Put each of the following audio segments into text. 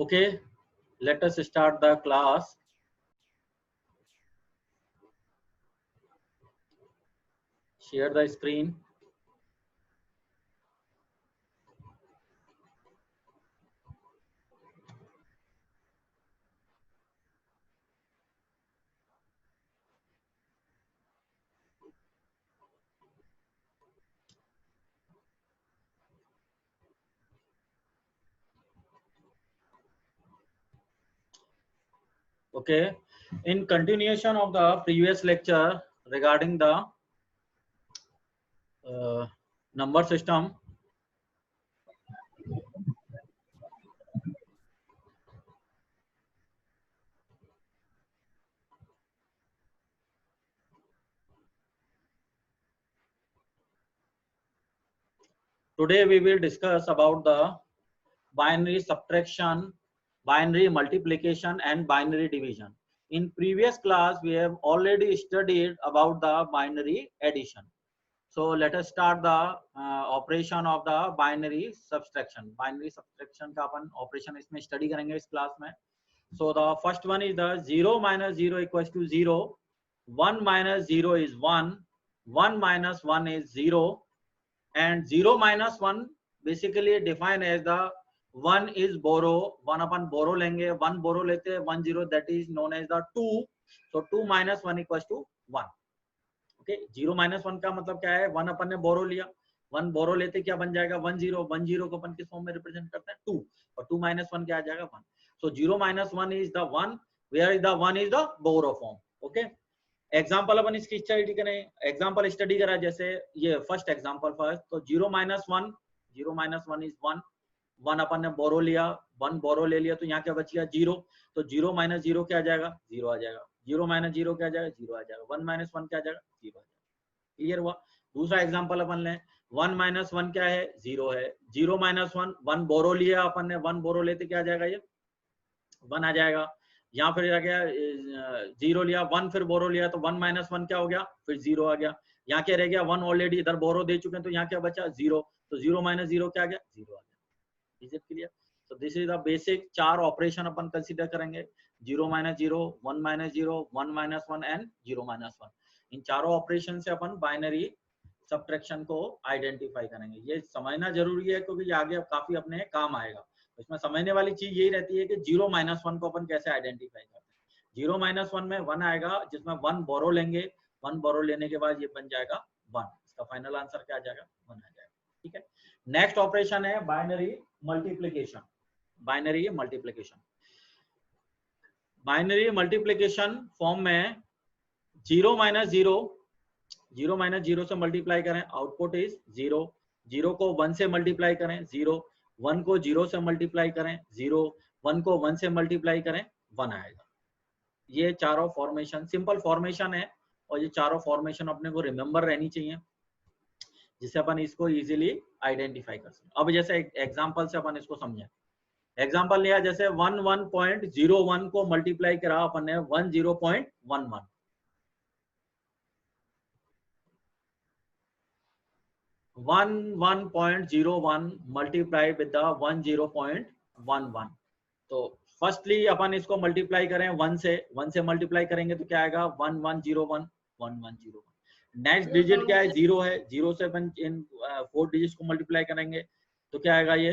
Okay, let us start the class. Share the screen. Okay, in continuation of the previous lecture regarding the number system, today we will discuss about the binary subtraction, binary multiplication and binary division. In previous class we have already studied about the binary addition. So let us start the operation of the binary subtraction. Binary subtraction का अपन operation इसमें study करेंगे इस class में. So the first one is the 0 minus 0 equals to 0, 1 minus 0 is 1, 1 minus 1 is 0, and 0 minus 1 basically defined as the 1 is borrow, 1 upon borrow लेंगे, 1 borrow लेते हैं, 1 0 that is known as the 2. So 2 minus 1 equals to 1. Okay, 0 minus 1 का मतलब क्या है, 1 अपन ने बोरो लिया, 1 बोरो लेते क्या बन जाएगा 1 0, 1 0 को अपन किस फॉर्म में रिप्रेजेंट करते हैं 2, और 2 माइनस 1 क्या आ जाएगा 1. So 0 minus 1 is the 1 where is the 1 is the borrow form. Okay, example अपन इसकी स्टडी करें, एग्जांपल स्टडी करा जैसे ये फर्स्ट एग्जांपल फर्स्ट. तो 0 माइनस 1, 0 माइनस 1 इज 1, 1 अपन ने बोरो लिया, 1 बोरो ले लिया, तो यहाँ क्या बच गया 0. तो 0 माइनस 0 क्या आ जाएगा 0 आ जाएगा, 0 माइनस 0 क्या आ जाएगा 0 आ जाएगा, 1 माइनस 1 क्या आ जाएगा 0 आ जाएगा. क्लियर हुआ. दूसरा एग्जांपल अपन लें, 1 माइनस 1 क्या है 0 है, 0 माइनस 1, 1 बोरो लिया अपन ने, 1 बोरो लेते क्या आ जाएगा ये 1 आ जाएगा. यहाँ फिर आ गया 0 लिया, 1 फिर बोरो लिया, तो 1 माइनस 1 क्या हो गया फिर 0 आ गया. यहाँ क्या रह गया 1 ऑलरेडी इधर बोरो दे चुके हैं, तो यहाँ क्या बचा 0, तो 0 माइनस 0 क्या आ गया 0 आ गया. Is it clear. So this is the basic 4 operation upon consider करेंगे, 0 minus 0, 1 minus 0, 1 minus 1 and 0 minus 1. इन चारों ऑपरेशन से अपन बाइनरी सब्ट्रैक्शन को आइडेंटिफाई करेंगे. ये समझना जरूरी है क्योंकि ये आगे काफी अपने काम आएगा. इसमें समझने वाली चीज यही रहती है कि 0 माइनस 1 को अपन कैसे आइडेंटिफाई करते हैं. 0 माइनस 1 में 1 आएगा, जिसमें 1 बोरो लेंगे, 1 बोरो लेने के बाद ये बन जाएगा 1. इसका फाइनल आंसर क्या आ जाएगा 1 आ जाएगा. ठीक है. नेक्स्ट ऑपरेशन है binary multiplication. Binary multiplication, binary multiplication form में 0 माइनस 0, 0 माइनस 0 से मल्टीप्लाई करें, आउटपुट इज 0. 0 को 1 से मल्टीप्लाई करें 0, 1 को 0 से मल्टीप्लाई करें 0, 1 को 1 से मल्टीप्लाई करें 1 आएगा. ये चारों फॉर्मेशन सिंपल फॉर्मेशन है, और ये चारों फॉर्मेशन अपने को रिमेंबर रहनी चाहिए, जिससे अपन इसको इजीली आइडेंटिफाई कर सकें. अब जैसे एग्जांपल से अपन इसको समझें. एग्जांपल लिया जैसे 11.01 को मल्टीप्लाई करा अपन ने 10.11, 11.01 मल्टीप्लाई विद द 10.11. तो फर्स्टली अपन इसको मल्टीप्लाई करें 1 से मल्टीप्लाई करेंगे तो क्या आएगा 1101, 1101. नेक्स्ट डिजिट क्या है 0 है, 0 से अपन इन 4 डिजिट्स को मल्टीप्लाई करेंगे तो क्या आएगा ये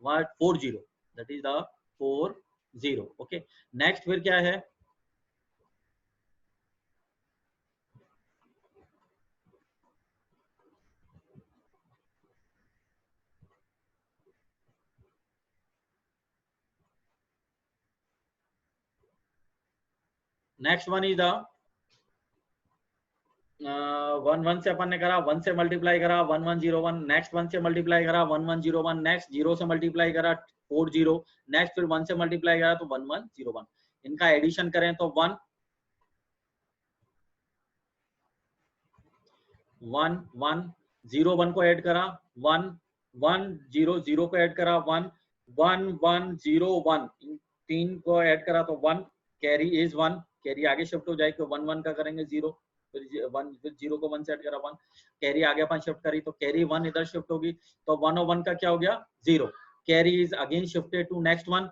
40, that is the 40. Okay, next फिर क्या है नेक्स्ट वन इज द 1 से अपन ने करा 1 से मल्टीप्लाई करा 1101, नेक्स्ट 1 से मल्टीप्लाई करा 1101, नेक्स्ट 0 से मल्टीप्लाई करा 40, नेक्स्ट फिर 1 से मल्टीप्लाई करा तो 1101. इनका एडिशन करें तो 1 1 1 0 1 को ऐड करा 1 1 0 0 को ऐड करा 1 1 1 0 1, इन 3 को ऐड करा तो 1, कैरी इज 1, कैरी आगे शिफ्ट हो जाएगी, 1 1 का करेंगे 0, फिर 1 फिर 0 को 1 से ऐड करा 1, कैरी आगे अपन शिफ्ट करी तो कैरी 1 इधर शिफ्ट होगी, तो 1 और 1 का क्या हो गया 0, carry is again shifted to next 1,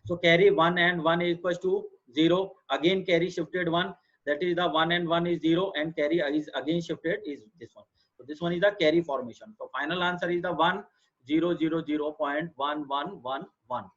So carry 1 and 1 is equals to 0. Again carry shifted 1, that is the 1 and 1 is 0, and carry is again shifted is this one. So this one is the carry formation. So final answer is the 1,000.1111.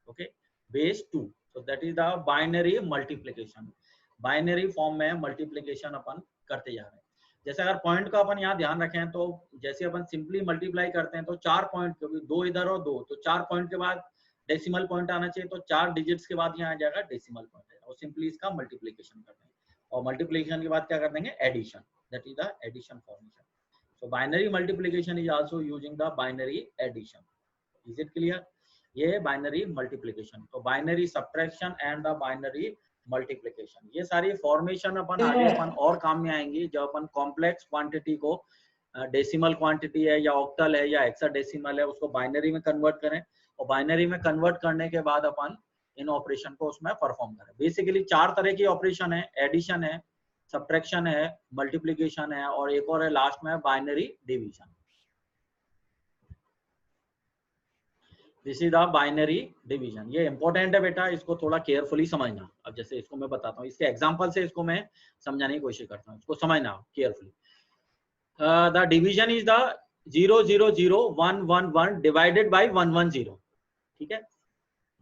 Okay, base 2. So that is the binary multiplication. Binary form में multiplication अपन करते जा रहे हैं. जैसे अगर point का अपन यहाँ ध्यान रखें तो जैसे अपन सिंपली मल्टीप्लाई करते हैं तो 4 पॉइंट, क्योंकि 2 इधर और 2, तो 4 पॉइंट के बाद डेसिमल पॉइंट आना चाहिए, तो 4 डिजिट्स के बाद यहाँ आ जाएगा डेसिमल पॉइंट, और सिंपली इसका मल्टीप्लिकेशन करते हैं, और मल्टीप्लिकेशन के बाद क्या कर देंगे, addition. That is the addition formation. So binary multiplication is also using the binary addition. Is it clear? ये बाइनरी मल्टीप्लिकेशन. तो binary subtraction and the binary multiplication, ये सारी फॉर्मेशन अपन आगे अपन और काम में आएंगी जब अपन कॉम्प्लेक्स क्वांटिटी को डेसिमल क्वांटिटी है या ऑक्टल है या हेक्साडेसिमल है उसको बाइनरी में कन्वर्ट करें, और बाइनरी में कन्वर्ट करने के बाद अपन इन ऑपरेशन को उसमें परफॉर्म करें. बेसिकली 4 तरह की ऑपरेशन है, एडिशन है, सब्ट्रैक्शन है, मल्टीप्लिकेशन है, और एक और है लास्ट में binary division. This is the binary division. ये इंपॉर्टेंट है बेटा, इसको थोड़ा केयरफुली समझना. अब जैसे इसको मैं बताता हूँ, इसके एग्जांपल से इसको मैं समझाने की कोशिश करता हूँ, इसको समझना carefully. The division is the 0,0,0,1,1,1 divided by 1,1,0. ठीक है,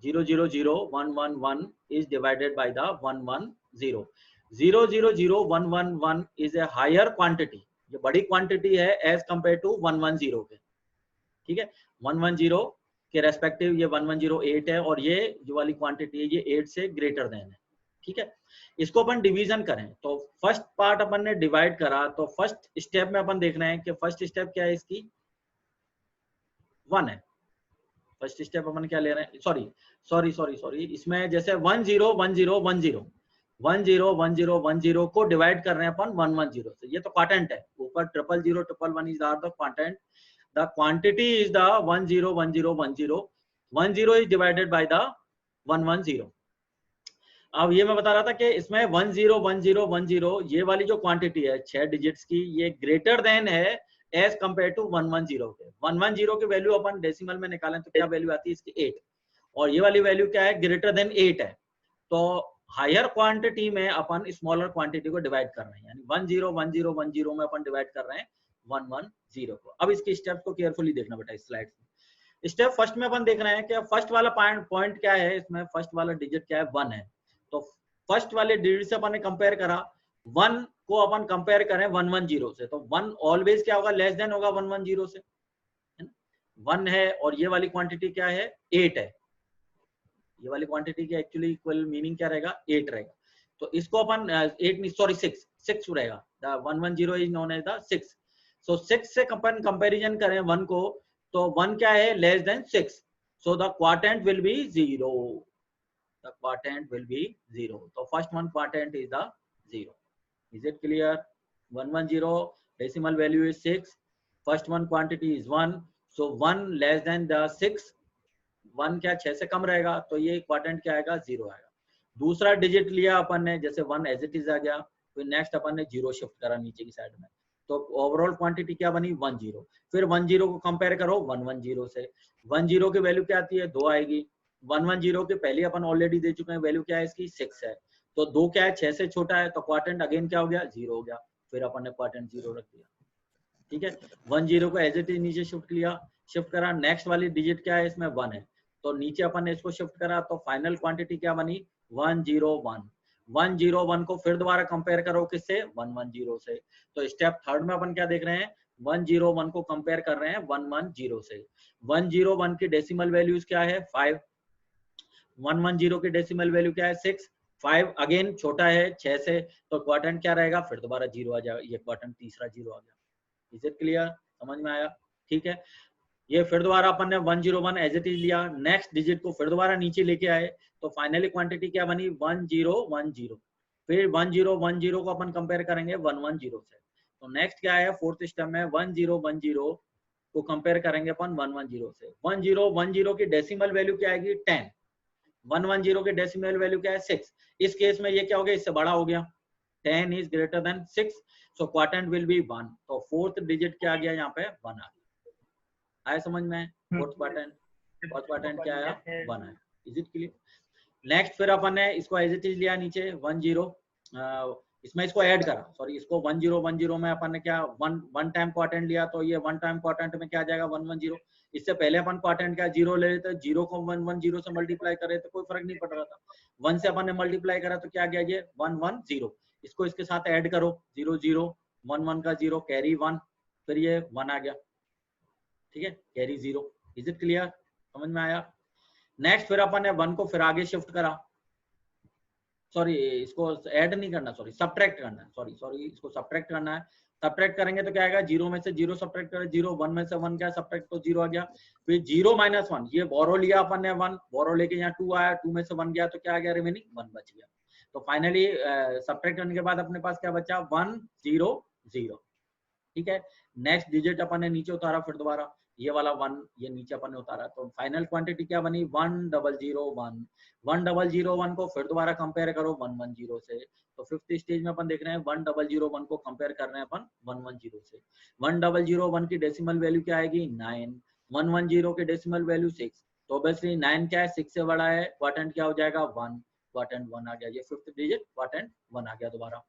0,0,0,1,1,1 is divided by the 1,1,0. 0,0,0,1,1,1 is a higher quantity, ये बड़ी क्वांटिटी है एज कंपेयर टू 1,1,0 के. ठीक है, 1,1,0 के रेस्पेक्टिव ये 1,108 है, और ये जो वाली क्वांटिटी है ये 8 से ग्रेटर देन है. ठीक है, इसको अपन डिवीजन करें तो फर्स्ट पार्ट अपन ने डिवाइड करा, तो फर्स्ट स्टेप में अपन देख रहे हैं कि फर्स्ट स्टेप क्या है, इसकी 1 है. फर्स्ट स्टेप अपन क्या ले रहे हैं, सॉरी, इसमें जैसे 1,0,1,0,1,0 को डिवाइड कर रहे हैं अपन 1,1,0 से. ये तो क्वांटेंट है, ऊपर 0,0,0,1,1 is the quotient. The quantity is the 1,0,1,0,1,0. 10 is divided by the 1,1,0. अब ये मैं बता रहा था कि इसमें 1,0,1,0,1,0 ये वाली जो क्वांटिटी है 6 डिजिट्स की, ये ग्रेटर देन है एज कंपेयर टू 1,1,0 के. 1,1,0 की वैल्यू अपन डेसिमल में निकालें तो क्या वैल्यू आती है इसकी 8, और ये वाली वैल्यू क्या है, ग्रेटर देन 8 है. तो हायर क्वांटिटी में अपन स्मॉलर क्वांटिटी को डिवाइड कर रहे हैं, यानी 1,0,1,0,1,0 में अपन डिवाइड कर रहे हैं 1,1,0 को. अब इसके स्टेप्स को केयरफुली देखना बेटा इस स्लाइड में. स्टेप फर्स्ट में अपन देख रहे हैं कि फर्स्ट वाला पॉइंट क्या है, इसमें फर्स्ट वाला डिजिट क्या है, 1 है. तो फर्स्ट वाले डिजिट से अपन ने कंपेयर करा, 1 को अपन कंपेयर करें 1,1,0 से, तो 1 ऑलवेज क्या होगा, लेस देन होगा 1,1,0 से. 1 है, और ये वाली क्वांटिटी क्या है, 8 है. ये वाली क्वांटिटी की एक्चुअली इक्वल मीनिंग क्या रहेगा, 8 रहेगा. तो इसको अपन 6 रहेगा. The 1,1,0 is known as the 6. So 6 से अपन कंपैरिजन करें 1 को, तो 1 क्या है, less than 6. So the quotient will be 0. The quotient will be 0. So first one quotient is the 0. Is it clear? 1,1,0 decimal value is 6. First one quantity is 1. So 1 less than the 6. 1 क्या 6 से कम रहेगा, तो ये quotient क्या आएगा, 0 आएगा. दूसरा digit लिया अपन ने, जैसे 1 एज इट इज आ गया, फिर नेक्स्ट अपन ने 0 शिफ्ट करा नीचे की साइड में, तो ओवरऑल क्वांटिटी क्या बनी, 1,0. फिर 1,0 को कंपेयर करो 1,1,0 से. 1,0 की वैल्यू क्या आती है, 2 आएगी. 1,1,0 के पहले अपन ऑलरेडी दे चुके हैं, वैल्यू क्या है इसकी, 6 है. तो 2 क्या है, 6 से छोटा है, तो क्वांटेंट अगेन क्या हो गया, 0 हो गया. फिर अपन ने क्वांटेंट 0 रख दिया. ठीक है, 1,0 को एज इट इज नीचे शिफ्ट करा. नेक्स्ट वाली डिजिट क्या है, इसमें 1 है, तो नीचे अपन ने इसको शिफ्ट करा, तो फाइनल क्वांटिटी क्या बनी, 1,0,1. 1,0,1 को फिर दोबारा कंपेयर करो किससे, 1,1,0 से. तो स्टेप थर्ड में अपन क्या देख रहे हैं, 1,0,1 को कंपेयर कर रहे हैं 1,1,0 से. 1,0,1 की डेसिमल वैल्यूज क्या है, 5. 1,1,0 की डेसिमल वैल्यू क्या है, 6. 5 अगेन छोटा है 6 से, तो क्वांटेंट क्या रहेगा, फिर दोबारा 0 आ जाएगा. ये क्वांटेंट तीसरा 0 आ गया. इज इट क्लियर, समझ में आया? ठीक है, ये फिर दोबारा अपन ने 1,0,1 एज इट इज लिया, नेक्स्ट डिजिट को फिर दोबारा नीचे लेके आए, तो फाइनली क्वांटिटी क्या बनी, 1,0,1,0. फिर 1,0,1,0 को अपन कंपेयर करेंगे 1,1,0 से. तो नेक्स्ट क्या है, फोर्थ स्टेप में 1,0,1,0 को कंपेयर करेंगे अपन 1,1,0 से. 1,0,1,0 की डेसिमल वैल्यू क्या आएगी, 10. 1,1,0 की डेसिमल वैल्यू क्या है, 6. इस केस में ये क्या हो गया, इससे बड़ा हो गया, 10 is greater than 6. So quotient will be 1. तो फोर्थ डिजिट क्या आ गया, यहाँ पे 1 आ गया. आया समझ में? फोर्थ क्वांटेंट क्या आया, 1 है. Is it clear? नेक्स्ट फिर अपन ने इसको एज इट इज लिया नीचे 1 0, इसमें इसको ऐड करा, सॉरी इसको 1 0 1 0 में अपन ने क्या वन टाइम क्वाड्रेंट लिया, तो ये वन टाइम क्वाड्रेंट में क्या आ जाएगा 1 1 0। इससे पहले अपन क्वाड्रेंट क्या 0 ले रहे थे, 0 को 1 1 0 से मल्टीप्लाई कर रहे थे, कोई फर्क नहीं पड़ रहा था। 1 से अपन ने मल्टीप्लाई करा तो क्या गया ये 1 1 0। इसको इसके साथ ऐड करो 0 0 1 1 का 0 कैरी 1, फिर ये 1 आ गया, ठीक है, कैरी 0। Is it clear? समझ में आया? नेक्स्ट फिर अपन ने 1 को फिर आगे शिफ्ट करा, सॉरी इसको ऐड नहीं करना, सॉरी सब्ट्रैक्ट करना है, सॉरी इसको सब्ट्रैक्ट करना है। सब्ट्रैक्ट करेंगे तो क्या आएगा 0 में से 0 सब्ट्रैक्ट करें 0, 1 में से 1 क्या सब्ट्रैक्ट तो 0 आ गया। फिर 0 - 1 ये बोरो लिया अपन ने 1, बोरो लेके यहाँ 2 आया, 2 में से 1 गया तो क्या आ गया रिमेनिंग 1 बच गया। तो फाइनली सब्ट्रैक्ट करने के बाद अपने पास क्या बचा 1 0 0, ठीक है। नेक्स्ट डिजिट अपन ने नीचे उतारा, फिर दोबारा ये वाला 1 ये नीचे अपन ने उतारा, तो फाइनल क्वांटिटी क्या बनी 1 0 0 1। 1 0 0 1 को फिर दोबारा कंपेयर करो 1 1 0 से, तो फिफ्थ स्टेज में अपन देख रहे हैं 1 0 0 1 को कंपेयर कर रहे हैं अपन 1 1 0 से। 1 0 0 1 की डेसिमल वैल्यू क्या आएगी 9, 1 1 0 की डेसिमल वैल्यू 6, तो ऑब्वियसली 9 क्या है 6 से बड़ा है, क्वाड्रेंट क्या हो जाएगा 1, क्वाड्रेंट 1 आ गया, ये फिफ्थ डिजिट क्वाड्रेंट 1 आ गया दोबारा।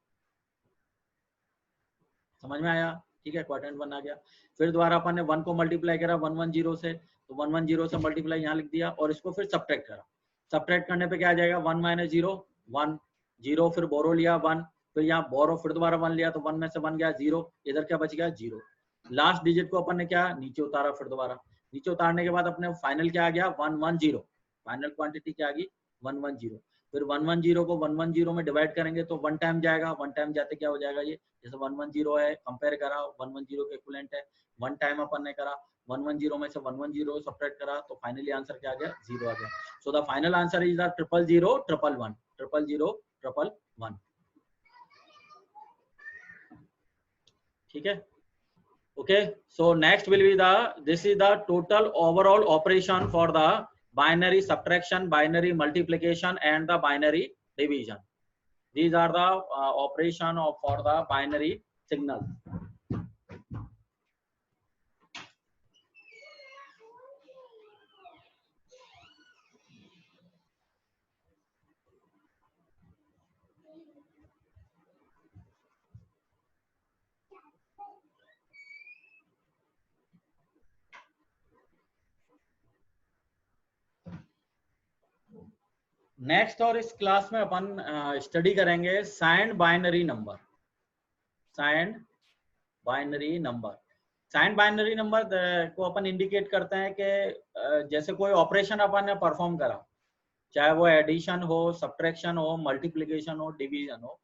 समझ में आया? ठीक है, क्वाड्रेंट 1 आ गया। फिर दोबारा अपन ने 1 को मल्टीप्लाई करा 1 1 0 से, तो 1 1 0 से मल्टीप्लाई यहाँ लिख दिया और इसको फिर सब्ट्रैक्ट करा। सब्ट्रैक्ट करने पे क्या आ जाएगा 1 - 0 1 0, फिर बोरो लिया 1, फिर यहाँ बोरो फिर दोबारा 1 लिया तो 1 में से 1 गया 0, इधर क्या बच गया 0। लास्ट डिजिट को अपन ने क्या नीचे उतारा, फिर दोबारा नीचे उतारने के बाद अपने फाइनल क्या आ गया 1 1 0, फाइनल क्वांटिटी क्या आ गई 1 1 0। फिर 1 1 0 को 1 1 0 में डिवाइड करेंगे तो 1 टाइम जाएगा, 1 टाइम जाते क्या हो जाएगा ये, जैसे 1 1 0 है कंपेयर करा 1 1 0 के इक्विवेलेंट है, 1 टाइम अपन ने करा 1 1 0 में से 1 1 0 सब्ट्रैक्ट करा तो फाइनली आंसर क्या आ गया 0 आ गया। So the final answer is the 0 0 0 1 1 0 0 1 1। ठीक है, okay, so next will be this is the total overall operation for the binary subtraction, binary multiplication and the binary division. These are the operation for the binary signal. Next और इस class में अपन study करेंगे signed binary number. Signed binary number, signed binary number को अपन indicate करते हैं कि जैसे कोई ऑपरेशन अपन ने परफॉर्म करा, चाहे वो एडिशन हो, सब्ट्रैक्शन हो, मल्टीप्लिकेशन हो, डिवीजन हो,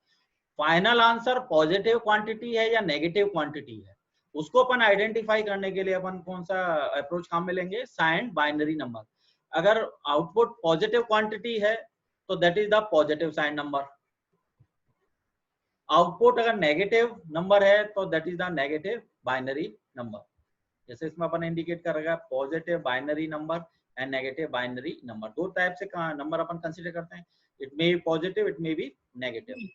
फाइनल आंसर पॉजिटिव क्वांटिटी है या नेगेटिव क्वांटिटी है, उसको अपन आइडेंटिफाई करने के लिए अपन कौन सा अप्रोच काम में लेंगे, साइंड बाइनरी नंबर। अगर आउटपुट पॉजिटिव क्वांटिटी है तो that is the positive signed number, output अगर नेगेटिव नंबर है तो that is the negative binary number. जैसे इसमें अपन इंडिकेट करेगा positive binary number and negative binary number, दो टाइप से नंबर अपन कंसीडर करते हैं, it may be positive, it may be negative.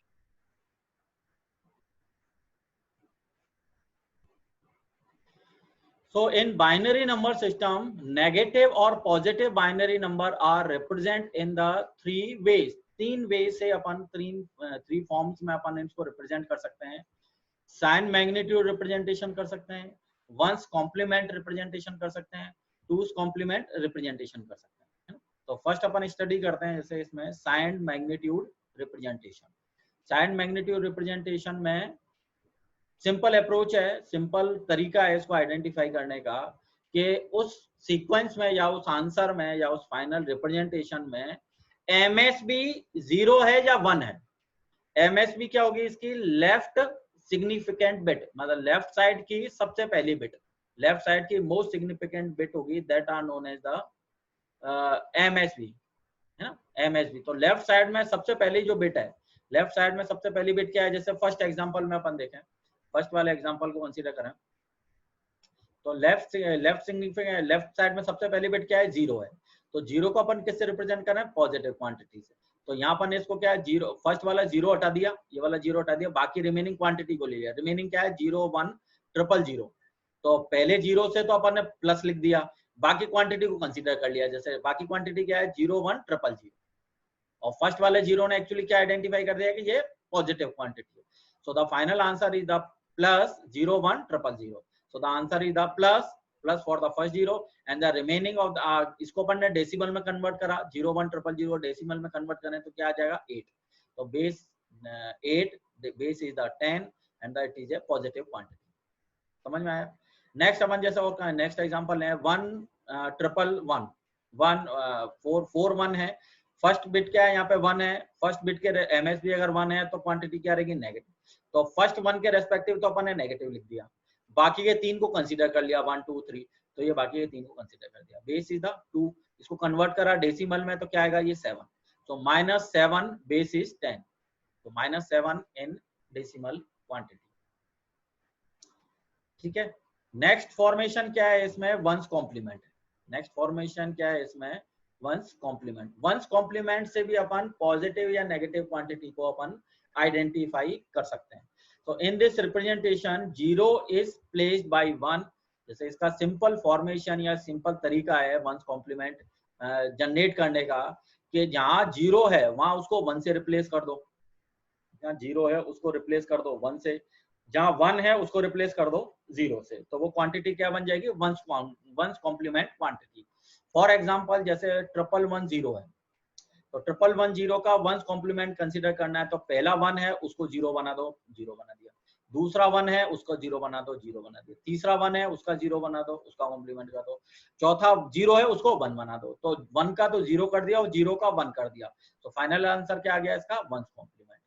So in binary number system, negative or positive binary number are represent in the three ways. तीन वे से अपन three forms में अपन इसको represent कर सकते हैं। साइन मैग्नीट्यूड रिप्रेजेंटेशन कर सकते हैं, वंस कॉम्प्लीमेंट रिप्रेजेंटेशन कर सकते हैं, टूस कॉम्प्लीमेंट रिप्रेजेंटेशन कर सकते हैं। तो फर्स्ट अपन स्टडी करते हैं जैसे इसमें sign magnitude representation. Sign magnitude representation में सिंपल अप्रोच है, सिंपल तरीका है इसको आइडेंटिफाई करने का कि उस सीक्वेंस में या उस आंसर में या उस फाइनल रिप्रेजेंटेशन में MSB 0 है या 1 है। MSB क्या होगी इसकी लेफ्ट सिग्निफिकेंट बिट, मतलब लेफ्ट साइड की सबसे पहली बिट, लेफ्ट साइड की मोस्ट सिग्निफिकेंट बिट होगी, that are known as the MSB, है ना, MSB। तो लेफ्ट साइड में सबसे पहली जो बिट है, लेफ्ट साइड में सबसे पहली बिट क्या है, जैसे फर्स्ट एग्जांपल में अपन देखें, फर्स्ट वाले एग्जांपल को कंसीडर करें तो लेफ्ट सिग्निफिकेंट लेफ्ट साइड में सबसे पहली बिट क्या है 0 है, तो 0 को अपन किससे रिप्रेजेंट कर रहे हैं, पॉजिटिव क्वांटिटी से। तो यहाँ पर इसको क्या है 0, फर्स्ट वाला 0 हटा दिया, ये वाला 0 हटा दिया, बाकी रिमेनिंग क्वांटिटी को ले लिया। रिमेनिंग क्या है 0 1 0 0 0। तो पहले 0 से तो अपन ने प्लस लिख दिया, बाकी क्वांटिटी को कंसीडर कर लिया। जैसे बाकी क्वांटिटी क्या है 0 1 0 0 और फर्स्ट वाले जीरो ने एक्चुअली क्या आइडेंटिफाई कर दिया कि ये पॉजिटिव क्वांटिटी है। So the final answer is the plus 0 1 0 0 so the answer is the plus for the first zero and the remaining of इसको अपन ने डेसिमल में कन्वर्ट करा 0 1 0 0 डेसिमल में कन्वर्ट करें तो क्या आ जाएगा 8 तो base 8 base is the 10 and that is a positive quantity. समझ में आया? नेक्स्ट अपन जैसे और नेक्स्ट एग्जांपल है 1 1 1 1 4 4 1 है। फर्स्ट बिट क्या है यहाँ पे 1 है। फर्स्ट बिट के एमएसबी अगर 1 है तो क्वांटिटी क्या रहेगी नेगेटिव। तो फर्स्ट 1 के रेस्पेक्टिव तो अपन ने नेगेटिव लिख दिया, बाकी के 3 को कंसीडर कर लिया 1 2 3 तो ये बाकी के 3 को कंसीडर कर दिया। बेस इज द 2 इसको कन्वर्ट करा डेसिमल में तो क्या आएगा ये 7 तो -7 बेस इज 10 तो -7 इन डेसिमल क्वांटिटी। ठीक है। नेक्स्ट फॉर्मेशन क्या है इसमें वंस कॉम्प्लीमेंट। नेक्स्ट फॉर्मेशन क्या है इसमें वंस कॉम्प्लीमेंट। वंस कॉम्प्लीमेंट से भी अपन पॉजिटिव या नेगेटिव क्वांटिटी को अपन आइडेंटिफाई कर सकते हैं। तो in this representation 0 is placed bye 1। जैसे इसका सिंपल फॉर्मेशन या सिंपल तरीका है वंस कॉम्प्लीमेंट जनरेट करने का कि जहां 0 है वहां उसको 1 से रिप्लेस कर दो, जहां 0 है उसको रिप्लेस कर दो 1 से, जहां 1 है उसको रिप्लेस कर दो 0 से, तो वो क्वांटिटी क्या बन जाएगी one's complement quantity. For example जैसे 11110 है तो 11110 का वंस कॉम्प्लीमेंट कंसीडर करना है तो पहला 1 है उसको 0 बना दो 0 बना दिया, दूसरा 1 है उसको 0 बना दो 0 बना दिया, तीसरा 1 है उसका 0 बना दो उसका कॉम्प्लीमेंट कर दो, चौथा 0 है उसको 1 बना दो तो 1 का तो 0 कर दिया और 0 का 1 कर दिया तो फाइनल आंसर क्या आ गया इसका वंस कॉम्प्लीमेंट।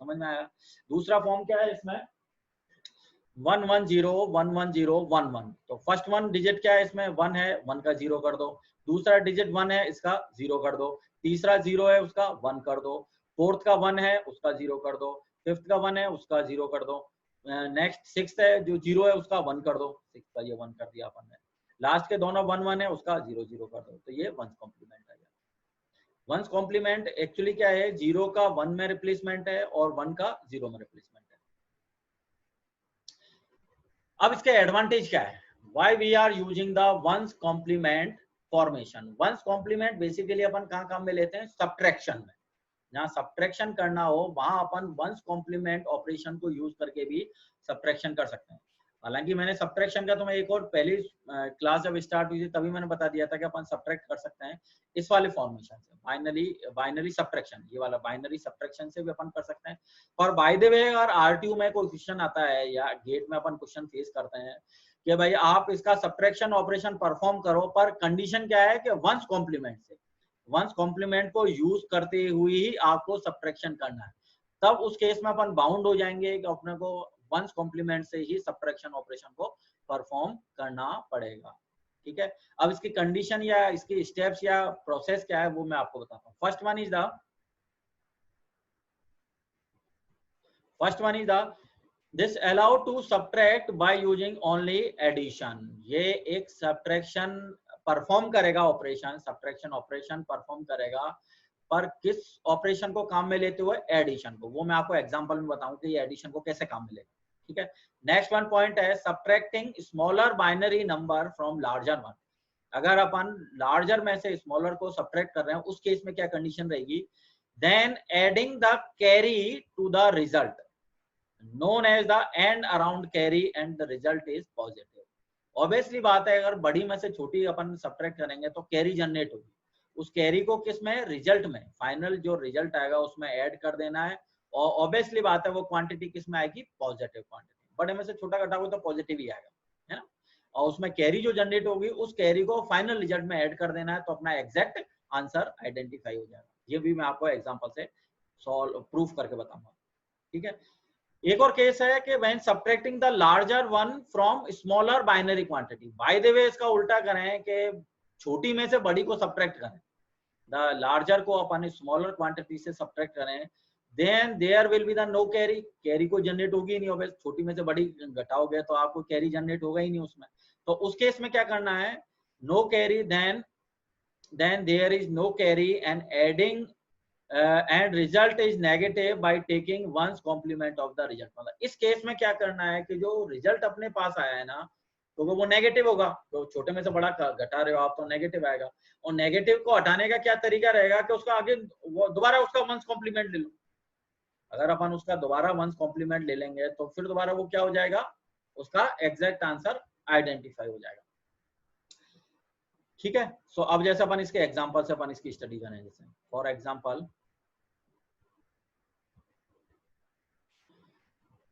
समझ में आया? दूसरा फॉर्म क्या है इसमें 1 1 0 1 1 0 1 1 तो फर्स्ट 1 डिजिट क्या है इसमें 1 है 1 का 0 कर दो, दूसरा डिजिट 1 है इसका 0 कर दो, तीसरा 0 है उसका 1 कर दो, फोर्थ का 1 है उसका 0 कर दो, फिफ्थ का 1 है उसका 0 कर दो, नेक्स्ट सिक्स्थ है जो 0 है उसका 1 कर दो, सिक्स्थ का ये 1 कर दिया अपन ने, लास्ट के दोनों 1 1 है उसका 0 0 कर दो तो ये वंस कॉम्प्लीमेंट है। वंस कॉम्प्लीमेंट एक्चुअली क्या है 0 का 1 में रिप्लेसमेंट है और 1 का 0 में रिप्लेसमेंट है। अब इसके एडवांटेज क्या है, why we are using the one's complement formation. One's complement basically अपन कहाँ काम में लेते हैं सब्ट्रैक्शन में, जहां सब्ट्रैक्शन करना हो वहां अपन वंस कॉम्प्लीमेंट ऑपरेशन को यूज करके भी सब्ट्रैक्शन कर सकते हैं। हालांकि मैंने सब्ट्रैक्शन का तुम्हें एक और पहली क्लास जब स्टार्ट हुई थी तभी मैंने बता दिया था कि अपन सब्ट्रैक्ट कर सकते हैं इस वाले फॉर्मेशन से, बाइनरी सब्ट्रैक्शन, ये वाला बाइनरी सब्ट्रैक्शन से भी अपन कर सकते हैं। और बाय द वे अगर आरटीयू में कोई क्वेश्चन आता है या गेट में अपन क्वेश्चन फेस करते हैं कि भाई आप इसका सब्ट्रैक्शन ऑपरेशन परफॉर्म करो पर कंडीशन क्या है कि वंस कॉम्प्लीमेंट से, वंस कॉम्प्लीमेंट को यूज करते हुए ही आपको सब्ट्रैक्शन करना है, तब उस केस में अपन बाउंड हो जाएंगे कि अपने को वंस कॉम्प्लीमेंट से ही सब्ट्रैक्शन ऑपरेशन को परफॉर्म करना पड़ेगा। ठीक है। अब इसकी कंडीशन या इसकी स्टेप्स या प्रोसेस क्या है वो मैं आपको बताता हूँ। First one is the this allow to subtract by using only addition. ये एक सब्ट्रैक्शन परफॉर्म करेगा, ऑपरेशन सब्ट्रैक्शन ऑपरेशन परफॉर्म करेगा पर किस ऑपरेशन को काम में लेते हुए एडिशन को, वो मैं आपको एग्जांपल में बताऊं कि ये एडिशन को कैसे काम में लेगा। ठीक है। नेक्स्ट वन पॉइंट है subtracting smaller binary number from larger one. अगर अपन लार्जर में से स्मॉलर को सब्ट्रैक्ट कर रहे हैं उस केस में क्या कंडीशन रहेगी, then adding the carry to the result known as the end around carry and the result is positive। Obviously बात है अगर बड़ी में से छोटी अपन सब्ट्रैक्ट करेंगे तो कैरी जनरेट होगी, उस कैरी को किस में रिजल्ट में, फाइनल जो रिजल्ट आएगा उसमें ऐड कर देना है और ऑब्वियसली बात है वो क्वांटिटी किस में आएगी पॉजिटिव क्वांटिटी। बड़े में से छोटा घटाओगे तो पॉजिटिव ही आएगा, है ना। और उसमें कैरी जो जनरेट होगी उस कैरी को फाइनल रिजल्ट में ऐड कर देना है तो अपना एग्जैक्ट आंसर आइडेंटिफाई हो जाएगा। ये भी मैं आपको एग्जांपल से सॉल्व प्रूफ करके बताऊंगा। ठीक है। एक और केस है कि when subtracting the larger one from smaller binary quantity. By the way इसका उल्टा करें कि छोटी में से बड़ी को सब्ट्रैक्ट करें, द लार्जर को अपन स्मॉलर क्वांटिटी से सब्ट्रैक्ट करें, then there will be the no carry. Carry को जनरेट होगी नहीं, ऑब्वियस छोटी में से बड़ी घटाओगे तो आपको कैरी जनरेट होगा ही नहीं उसमें। तो उस केस में क्या करना है, no carry then there is no carry and adding and result is negative by taking one's complement of the result. मतलब इस केस में क्या करना है कि जो रिजल्ट अपने पास आया है ना क्योंकि वो नेगेटिव होगा, तो छोटे में से बड़ा घटा रहे हो आप तो नेगेटिव आएगा। और नेगेटिव को हटाने का क्या तरीका रहेगा कि उसका आगे दोबारा उसका वंस कॉम्प्लीमेंट ले लो। अगर अपन उसका दोबारा वंस कॉम्प्लीमेंट ले लेंगे तो फिर दोबारा वो क्या हो जाएगा, उसका एग्जैक्ट आंसर आइडेंटिफाई हो जाएगा। ठीक है। सो अब जैसे अपन इसके एग्जांपल से अपन इसकी स्टडी करें, जैसे फॉर एग्जांपल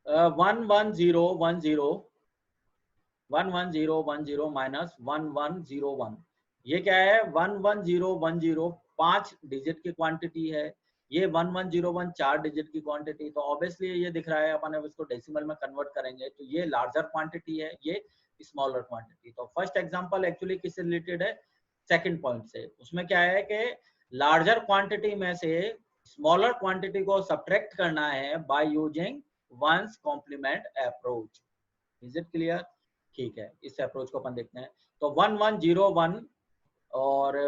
11010 माइनस 1101, ये क्या है 11010, 5 डिजिट की क्वांटिटी है। ये 1101 4 डिजिट की क्वांटिटी, तो ऑब्वियसली ये दिख रहा है, अपन अब इसको डेसिमल में कन्वर्ट करेंगे तो ये लार्जर क्वांटिटी है, ये स्मॉलर क्वांटिटी। तो फर्स्ट एग्जांपल एक्चुअली किससे रिलेटेड है, सेकंड पॉइंट से। उसमें क्या है कि लार्जर क्वांटिटी में से स्मॉलर क्वांटिटी को सब्ट्रैक्ट करना है by using one's complement approach. Is it clear? ठीक है, इस अप्रोच को अपन देखते हैं। तो 1101 और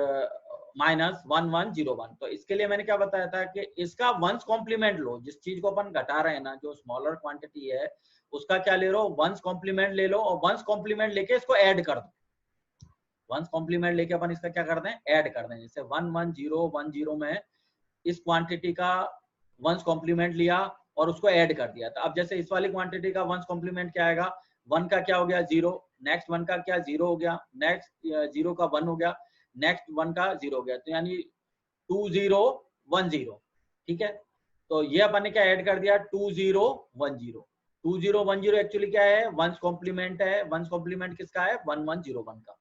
माइनस 1101, तो इसके लिए मैंने क्या बताया था कि इसका वंस कॉम्प्लीमेंट लो, जिस चीज को अपन घटा रहे हैं ना, जो स्मॉलर क्वांटिटी है उसका क्या ले लो, वंस कॉम्प्लीमेंट ले लो, और वंस कॉम्प्लीमेंट लेके इसको ऐड कर दो। वंस कॉम्प्लीमेंट लेके अपन इसका क्या कर दें, ऐड कर दें। जैसे 11010 में इस क्वांटिटी का वंस कॉम्प्लीमेंट लिया और उसको ऐड कर दिया। तो अब जैसे इस वाली क्वांटिटी का वंस कॉम्प्लीमेंट क्या आएगा, 1 का क्या हो गया 0, नेक्स्ट 1 का क्या 0 हो गया, नेक्स्ट 0 का 1 हो गया, नेक्स्ट 1 का 0 हो गया, तो यानी 2010। ठीक है, तो ये अपन ने क्या ऐड कर दिया 2010। 2010 एक्चुअली क्या है, वंस कॉम्प्लीमेंट है। वंस कॉम्प्लीमेंट किसका है, 1101 का।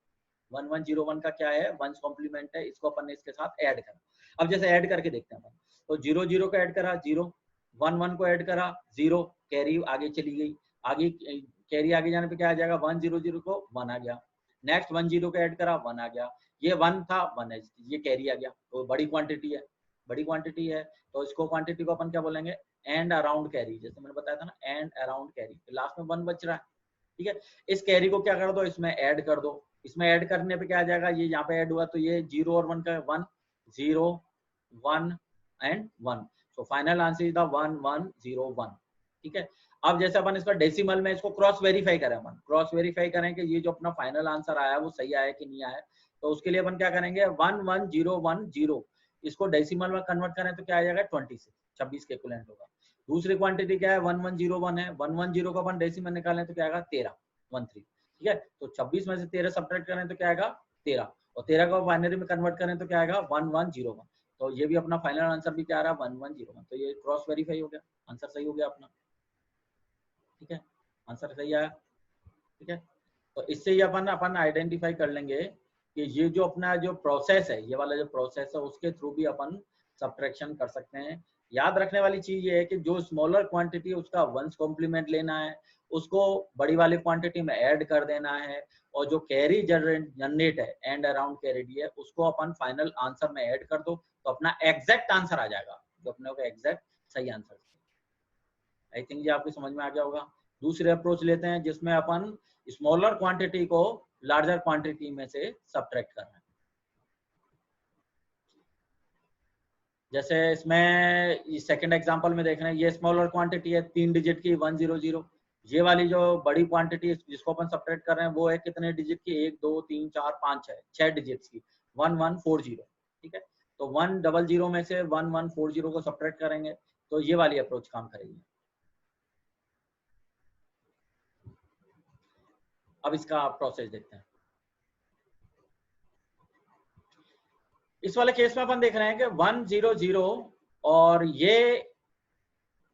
1101 का क्या है, वंस कॉम्प्लीमेंट है, इसको अपन ने इसके साथ ऐड करा। अब जैसे ऐड करके देखते हैं अपन, तो 00 को ऐड करा 0, 11 को ऐड करा 0, कैरी आगे चली गई, आगे कैरी आगे जाने पे क्या आ जाएगा, 100 को 1 आ गया, नेक्स्ट 10 को ऐड करा 1 आ गया, ये 1 था 1 है, ये कैरी आ गया। तो बड़ी क्वांटिटी है, बड़ी क्वांटिटी है, तो इसको क्वांटिटी को अपन क्या बोलेंगे, एंड अराउंड कैरी। जैसे मैंने बताया था ना, एंड अराउंड कैरी, लास्ट में 1 बच रहा है। ठीक है, इस कैरी को क्या कर दो, इसमें ऐड कर दो। इसमें ऐड करने पे क्या आ जाएगा, ये यहाँ पे ऐड हुआ तो ये 0 और 1 का 1, 0 1 and 1, so final answer is the 1101। ठीक है, अब जैसे अपन इसका डेसिमल में इसको क्रॉस वेरीफाई करें, अपन क्रॉस वेरीफाई करें कि ये जो अपना फाइनल आंसर आया वो सही आया कि नहीं आया, तो उसके लिए अपन क्या करेंगे, 11010 इसको डेसिमल में कन्वर्ट करें तो क्या आ जाएगा 26, 26 के इक्विवेलेंट होगा। दूसरी क्वांटिटी क्या है 1101 है, 110 को अपन डेसिमल निकालें तो क्या आएगा 13, 13। ठीक है, तो 26 में से 13 सब्ट्रैक्ट करें तो क्या आएगा 13, और 13 को बाइनरी में कन्वर्ट करें तो क्या आएगा 1101। तो ये भी अपना फाइनल आंसर भी क्या आ रहा है 1101, तो ये क्रॉस वेरीफाई हो गया, आंसर सही हो गया अपना। ठीक है, आंसर सही आया। ठीक है, तो इससे ही अपन आइडेंटिफाई कर लेंगे कि ये जो अपना जो प्रोसेस है, ये वाला जो प्रोसेस है उसके थ्रू भी अपन सब्ट्रैक्शन कर सकते हैं। याद रखने वाली चीज ये है कि जो स्मॉलर क्वांटिटी उसका वंस कॉम्प्लीमेंट लेना है, उसको बड़ी वाली क्वांटिटी में ऐड कर देना है, और जो कैरी जनरेट है एंड अराउंड कैरी है उसको अपन फाइनल आंसर में ऐड कर दो, तो अपना एग्जैक्ट आंसर आ जाएगा, जो अपने को एग्जैक्ट सही आंसर। आई थिंक ये आपको समझ में आ गया होगा। दूसरे अप्रोच लेते हैं जिसमें अपन स्मॉलर क्वांटिटी को लार्जर क्वांटिटी में से सब्ट्रैक्ट कर रहे हैं। जैसे इसमें सेकंड एग्जांपल में देख रहे हैं, ये स्मॉलर क्वांटिटी है 3 डिजिट की 100। ये वाली जो बड़ी क्वांटिटी जिसको अपन सब्ट्रैक्ट कर रहे हैं वो है कितने डिजिट की, 1 2 3 4 5 6 डिजिट्स की 1140। ठीक है, तो 100 में से 1140 को सब्ट्रैक्ट करेंगे तो ये वाली अप्रोच काम करेगी। अब इसका प्रोसेस देखते हैं। इस वाले केस में अपन देख रहे हैं कि 100 और ये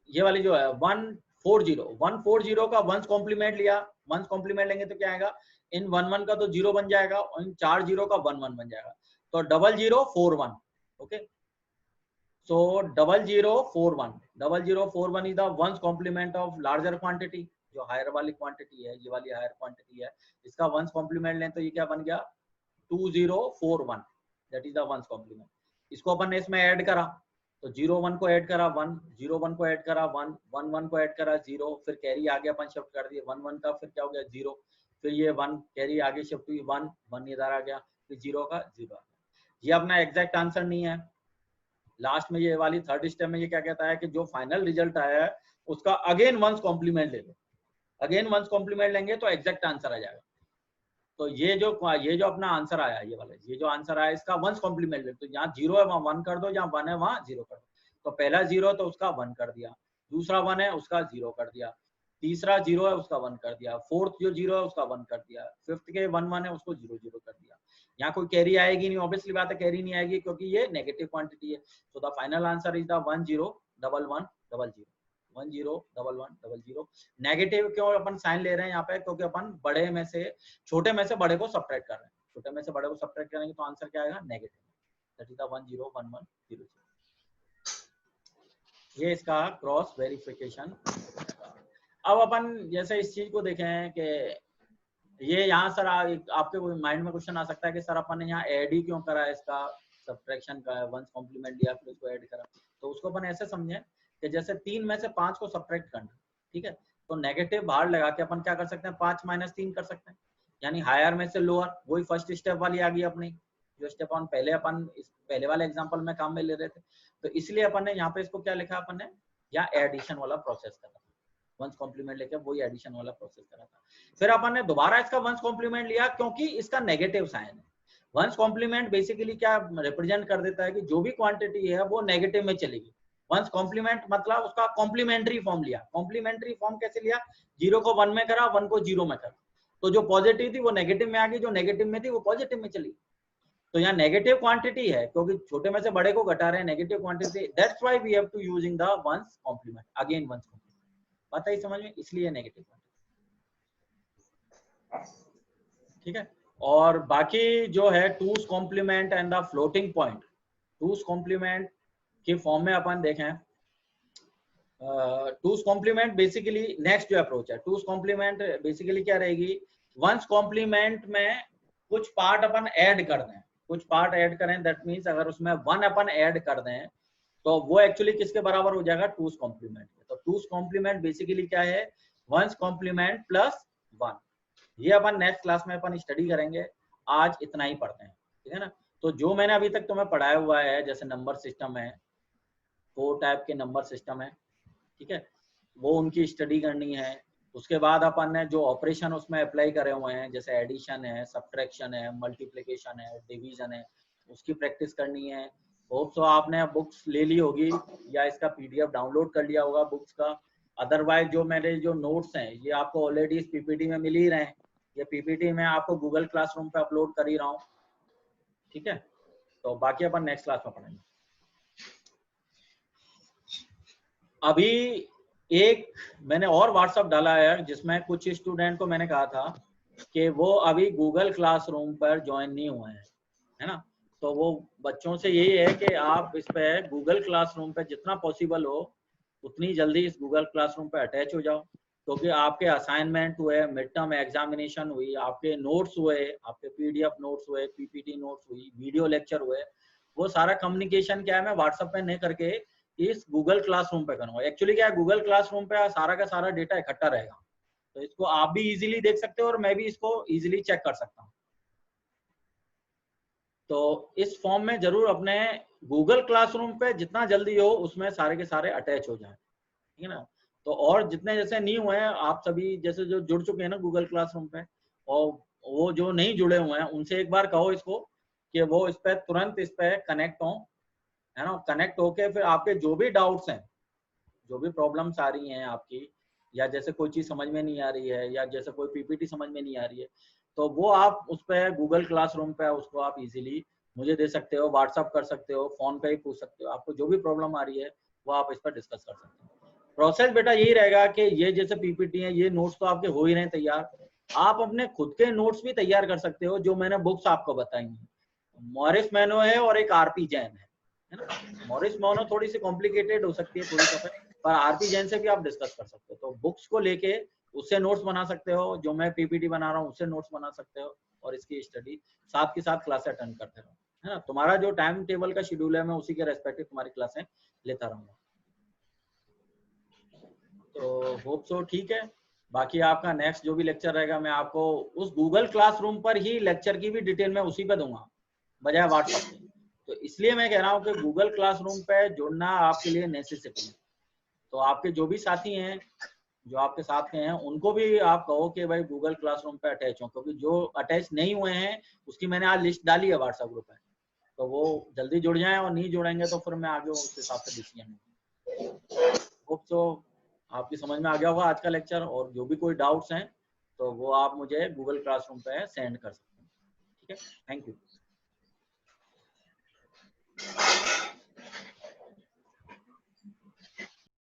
वाली जो है 140 का वंस कॉम्प्लीमेंट लिया। वंस कॉम्प्लीमेंट लेंगे तो क्या आएगा, इन 11 का तो 0 बन जाएगा और इन 4 0 का 11 बन जाएगा, तो 0041। Okay, so 0041 is the one's complement of larger quantity. जो हायर वाली क्वांटिटी है, ये वाली हायर क्वांटिटी है, इसका वंस कॉम्प्लीमेंट लें तो ये क्या बन गया 2041, that is the one's complement. इसको अपन ने इसमें ऐड करा, तो 01 को ऐड करा 1, 01 को ऐड करा 1, 11 को ऐड करा 0, फिर कैरी आगे अपन शिफ्ट कर दिए 11 का, फिर क्या हो गया 0, फिर ये 1 कैरी आगे शिफ्ट हुई 1, 1 इधर आ गया, फिर 0 का 0 आ गया। ये अपना एग्जैक्ट आंसर नहीं है। लास्ट में ये वाली थर्ड स्टेप में ये क्या कहता है कि जो फाइनल रिजल्ट आया है उसका अगेन वंस कॉम्प्लीमेंट ले लो। अगेन वंस कॉम्प्लीमेंट लेंगे तो एग्जैक्ट आंसर आ जाएगा। तो ये जो अपना आंसर आया, ये जो आंसर आया इसका वंस कॉम्प्लीमेंट ले, तो जहाँ 0 है वहाँ 1 कर दो, जहाँ 1 है वहाँ 0 कर दो। तो पहला 0 तो उसका 1 कर दिया, दूसरा 1 है उसका 0 कर दिया, तीसरा 0 है उसका 1 कर दिया, फोर्थ जो 0 है उसका 1 कर दिया, फिफ्थ के 1 1 है उसको 0 0 कर दिया। यहाँ कोई कैरी आएगी नहीं, ऑब्वियसली बात है कैरी नहीं आएगी क्योंकि ये नेगेटिव क्वांटिटी है। So the final answer is the 1 0 1 1 0 0 1 0 1 1 0 0। Negative क्यों अपन साइन ले रहे हैं यहाँ पे, क्योंकि अपन बड़े में से छोटे में से बड़े को सब्ट्रैक्ट कर रहे हैं, छोटे में से बड़े को सब्ट्रैक्ट करेंगे तो आंसर क्या आएगा, नेगेटिव। That is the 1 0 1 1 0 0। ये इसका क्रॉस वेरिफिकेशन। अब अपन जैसे इस चीज को देखें कि ये यहाँ सर आपके माइंड में क्वेश्चन आ सकता है कि सर अपन ने यहाँ ऐड ही क्यों करा है, इसका सब्ट्रैक्शन का वंस कॉम्प्लीमेंट लिया फिर उसको ऐड करा। तो उसको अपन ऐसे समझे कि जैसे 3 में से 5 को सब्ट्रैक्ट करना, ठीक है, तो नेगेटिव बाहर लगा के अपन क्या कर सकते हैं, 5 - 3 कर सकते हैं, यानी हायर में से लोअर। वही फर्स्ट स्टेप वाली आ गई अपनी, जो स्टेप अपन पहले वाले एग्जाम्पल में काम में ले रहे थे। तो इसलिए अपन ने यहाँ पे इसको क्या लिखा, अपन ने यहाँ एडिशन वाला प्रोसेस करा, वंस कॉम्प्लीमेंट लेके वही एडिशन वाला प्रोसेस करा था। फिर अपन ने दोबारा इसका वंस कॉम्प्लीमेंट लिया क्योंकि इसका नेगेटिव साइन है। वंस कॉम्प्लीमेंट बेसिकली क्या रिप्रेजेंट कर देता है कि जो भी क्वांटिटी है वो नेगेटिव में चलेगी। वंस कॉम्प्लीमेंट मतलब उसका कॉम्प्लीमेंट्री फॉर्म लिया। कॉम्प्लीमेंट्री फॉर्म कैसे लिया, 0 को 1 में करा, 1 को 0 में करा, तो जो पॉजिटिव थी वो नेगेटिव में आ गई, जो नेगेटिव में थी वो पॉजिटिव में चली। तो यहाँ नेगेटिव क्वांटिटी है क्योंकि छोटे में से बड़े को घटा रहे हैं, negative quantity, that's why we have to using the one's complement, again one's complement. बात है समझ में, इसलिए नेगेटिव क्वांटिटी, ठीक है। और बाकी जो है two's complement and the floating point, two's complement के फॉर्म में अपन देखें, टूस कॉम्प्लीमेंट बेसिकली नेक्स्ट जो अप्रोच है, टूस कॉम्प्लीमेंट बेसिकली क्या रहेगी, वंस कॉम्प्लीमेंट में कुछ पार्ट अपन ऐड कर दें, कुछ पार्ट ऐड करें, दैट मीन्स अगर उसमें 1 अपन ऐड कर दें तो वो एक्चुअली किसके बराबर हो जाएगा, टूस कॉम्प्लीमेंट। तो टूस कॉम्प्लीमेंट बेसिकली क्या है, वंस कॉम्प्लीमेंट प्लस 1। ये अपन नेक्स्ट क्लास में अपन स्टडी करेंगे, आज इतना ही पढ़ते हैं, ठीक है ना। तो जो मैंने अभी तक तुम्हें पढ़ाया हुआ है, जैसे नंबर सिस्टम है, 4 टाइप के नंबर सिस्टम है, ठीक है, वो उनकी स्टडी करनी है। उसके बाद अपन ने जो ऑपरेशन उसमें अप्लाई करे हुए हैं, जैसे एडिशन है, सब्ट्रैक्शन है, मल्टीप्लिकेशन है, डिवीजन है, उसकी प्रैक्टिस करनी है। होप सो आपने बुक्स ले ली होगी या इसका पीडीएफ डाउनलोड कर लिया होगा बुक्स का। अदरवाइज जो मेरे जो नोट्स हैं ये आपको ऑलरेडी इस पीपीटी में मिल ही रहे हैं, ये पीपीटी में आपको गूगल क्लासरूम पे अपलोड कर ही रहा हूँ, ठीक है। तो बाकी अपन नेक्स्ट क्लास में पढ़ेंगे। अभी एक मैंने और व्हाट्सएप डाला है जिसमें कुछ स्टूडेंट को मैंने कहा था कि वो अभी गूगल क्लासरूम पर ज्वाइन नहीं हुए हैं, है ना। तो वो बच्चों से यही है कि आप इस पे गूगल क्लासरूम पे जितना पॉसिबल हो उतनी जल्दी इस गूगल क्लासरूम पे अटैच हो जाओ, क्योंकि आपके असाइनमेंट हुए, मिड टर्म एग्जामिनेशन हुई, आपके नोट्स हुए, आपके पीडीएफ नोट्स हुए, पीपीटी नोट्स हुई, वीडियो लेक्चर हुए, वो सारा कम्युनिकेशन क्या है मैं व्हाट्सएप पे नहीं करके इस गूगल क्लासरूम पे करूंगा। एक्चुअली क्या है, गूगल क्लासरूम पे सारा का सारा डेटा इकट्ठा रहेगा, तो इसको आप भी इजीली देख सकते हो और मैं भी इसको इजीली चेक कर सकता हूँ। तो इस फॉर्म में जरूर अपने गूगल क्लासरूम पे जितना जल्दी हो उसमें सारे के सारे अटैच हो जाए, ठीक है ना। तो और जितने जैसे नहीं हुए हैं आप सभी, जैसे जो जुड़ चुके हैं ना गूगल क्लासरूम पे, और वो जो नहीं जुड़े हुए हैं उनसे एक बार कहो इसको कि वो इस पे तुरंत इस पे कनेक्ट हो, है ना। कनेक्ट होके फिर आपके जो भी डाउट्स हैं, जो भी प्रॉब्लम्स आ रही हैं आपकी, या जैसे कोई चीज समझ में नहीं आ रही है, या जैसे कोई पीपीटी समझ में नहीं आ रही है, तो वो आप उस पर गूगल क्लासरूम पे उसको आप इजीली मुझे दे सकते हो, व्हाट्सअप कर सकते हो, फोन पे ही पूछ सकते हो, आपको जो भी प्रॉब्लम आ रही है वो आप इस पर डिस्कस कर सकते हो। प्रोसेस बेटा यही रहेगा कि ये जैसे पीपीटी है, ये नोट्स तो आपके हो ही रहे हैं तैयार, आप अपने खुद के नोट्स भी तैयार कर सकते हो, जो मैंने बुक्स आपको बताई हैं। मॉरिस मैनो है और एक आरपी जैन है ना। मॉरिस मैनो थोड़ी सी कॉम्प्लिकेटेड हो सकती है थोड़ी सा, पर आरपी जैन से भी आप डिस्कस कर सकते हो। तो बुक्स को लेके उससे नोट्स बना सकते हो, जो मैं पीपीटी बना रहा हूँ उससे नोट्स बना सकते हो, और इसकी स्टडी साथ के साथ क्लासें अटेंड करते रहो, है ना। तुम्हारा जो टाइम टेबल का शेड्यूल है मैं उसी के रेस्पेक्टिव तुम्हारी क्लासें लेता रहूंगा। तो होप सो ठीक है। बाकी आपका नेक्स्ट जो भी लेक्चर रहेगा मैं आपको उस गूगल क्लासरूम पर ही लेक्चर की भी डिटेल में उसी पे दूंगा बजाय व्हाट्सएप पे। तो इसलिए मैं कह रहा हूँ कि गूगल क्लासरूम पे जुड़ना आपके लिए नेसेसिटी है। तो आपके जो भी साथी हैं जो आपके साथ के हैं उनको भी आप कहो कि भाई गूगल क्लासरूम पे अटैच हो, क्योंकि जो अटैच नहीं हुए हैं उसकी मैंने आज लिस्ट डाली है व्हाट्सएप ग्रुप पे, तो वो जल्दी जुड़ जाएं, और नहीं जुड़ेंगे तो फिर मैं आगे उस हिसाब से डिसीजन लूंगा। होप सो आपकी समझ में आ गया होगा आज का लेक्चर, और जो भी कोई डाउट्स हैं तो वो आप मुझे गूगल क्लासरूम पे सेंड कर सकते हैं। ठीक है, थैंक यू।